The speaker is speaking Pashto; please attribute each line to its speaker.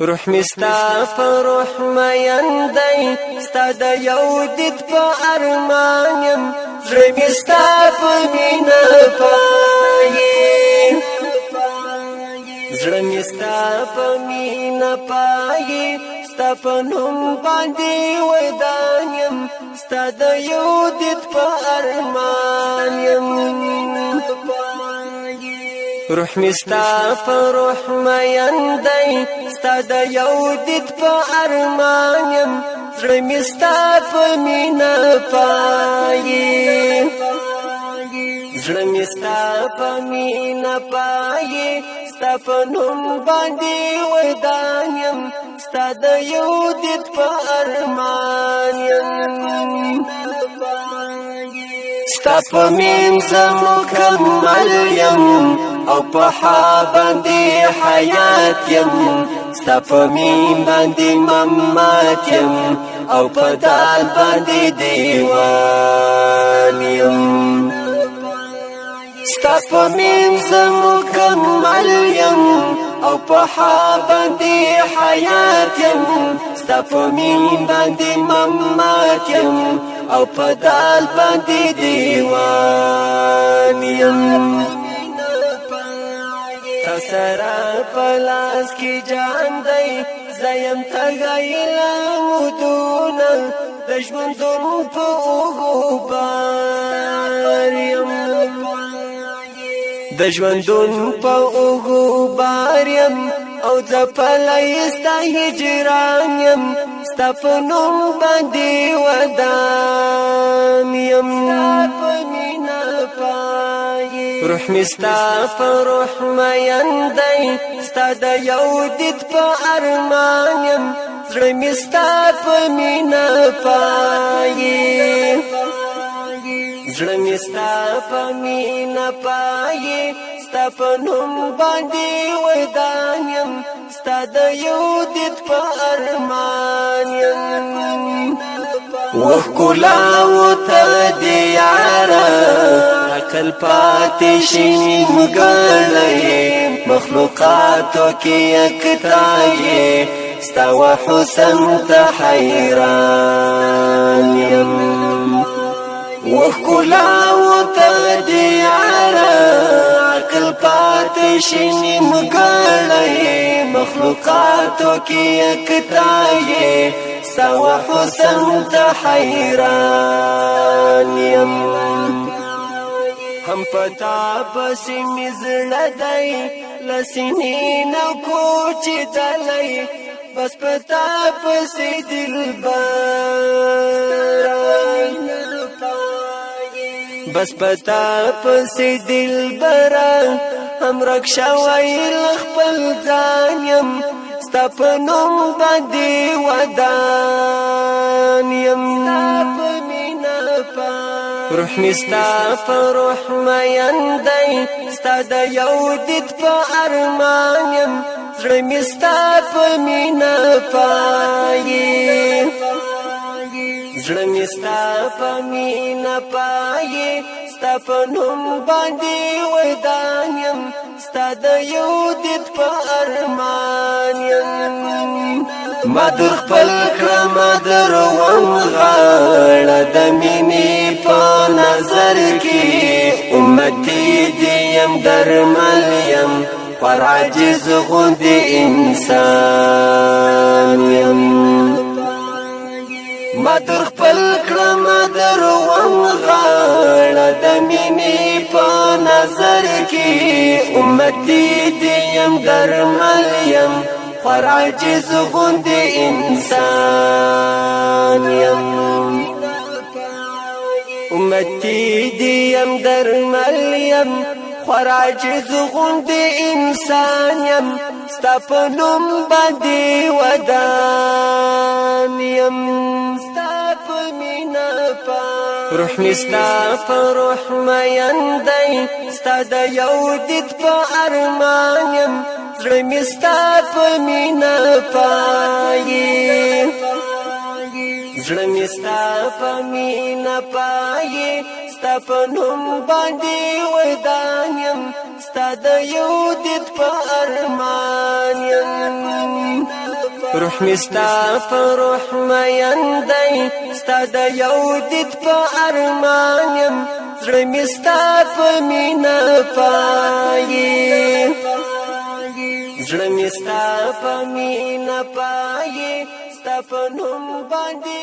Speaker 1: روح مستا په روح مین دی ستا د یو دید په ارمان یم زړه مې ستا په مینه پایي زړه مې ستا په مینه پایي ستا په نوم باندې ودان یم ستا د یو دید په ارمان یم روح مستا په روح مین دی ستا د یو دید په ارمان یم زړه مې ستا په مینه پایي زړه مې ستا په مینه پایي ستا په نوم باندې ودان یم ستا د یو دید په ارمان یم ستا په مین زه مکمل یم او په ها باندې حیات یم ستا په مین باندې ممات یم او په دال باندې دیوان یم ستا په مین زه مکمل یم او په ها باندې حیات یم ستا په مین باندې ممات یم او په دال باندې دیوان یم تسرا پلاس کی جان دی زیم تغیلا مدونا دشمندون په اوغو باریم دشمندون په اوغو باریم او ځپلای ستا هجران یم ستا په نوم باندې ودان یم روح مستا په روح مین دی ستا د یو دید په ارمان یم زړه مې ستا په مینه پایي زړه مې ستا په مینه پایي ستا په نوم باندې ودان یم ستا د یو دید په ارمان یم وښکلا ورته د یاره عقل پاتې شي نیمګړی مخلوقاتو کې یکتا یې ستا و حسن ته حیران یم وښکلا ورته د یاره عقل پاتې شي نیمګړی مخلوقاتو کې یکتا یې ستا و حسن ته حیران یم هم پتا پسې مې زړه دی له سینې نه کوچېدلی بس پتا پسې دلبره بس پتا پسې دلبره هم رک شوی له خپل ځان یم ستا په نوم باندې ودان یم روح مستا په روح مین دی ستا د یو دید په ارمان یم زړه مې ستا په مینه پایي زړه مې ستا په مینه پایي ستا په نوم باندې ودان یم ستا د یو دید په ارمان یم ما در خپل کړم در وم غاړه د مینې په نظر کې امتی دې یم درمل یم پر عاجز غوندې انسان یم ما در خپل کړم در وم غاړه د مینې په نظر کې امتی دې یم درمل یم پر عاجز غوندې انسان یم امتی دې یم درمل یم پر عاجز غوندې انسان یم ستا په نوم باندې ودان یم ستا په مینه روح مستا په روح مین دی ستا د یو دید په ارمان یم زړه مې ستا په مینه پایي زړه مې ستا په مینه پایي ستا په نوم باندې ودان یم ستا د یو دید په ارمان یم روح مستا په روح مین دی ستا د یو دید په ارمان یم زړه مستا په مینا پایي زړه مستا په مینا پایي ستا په نوم باندې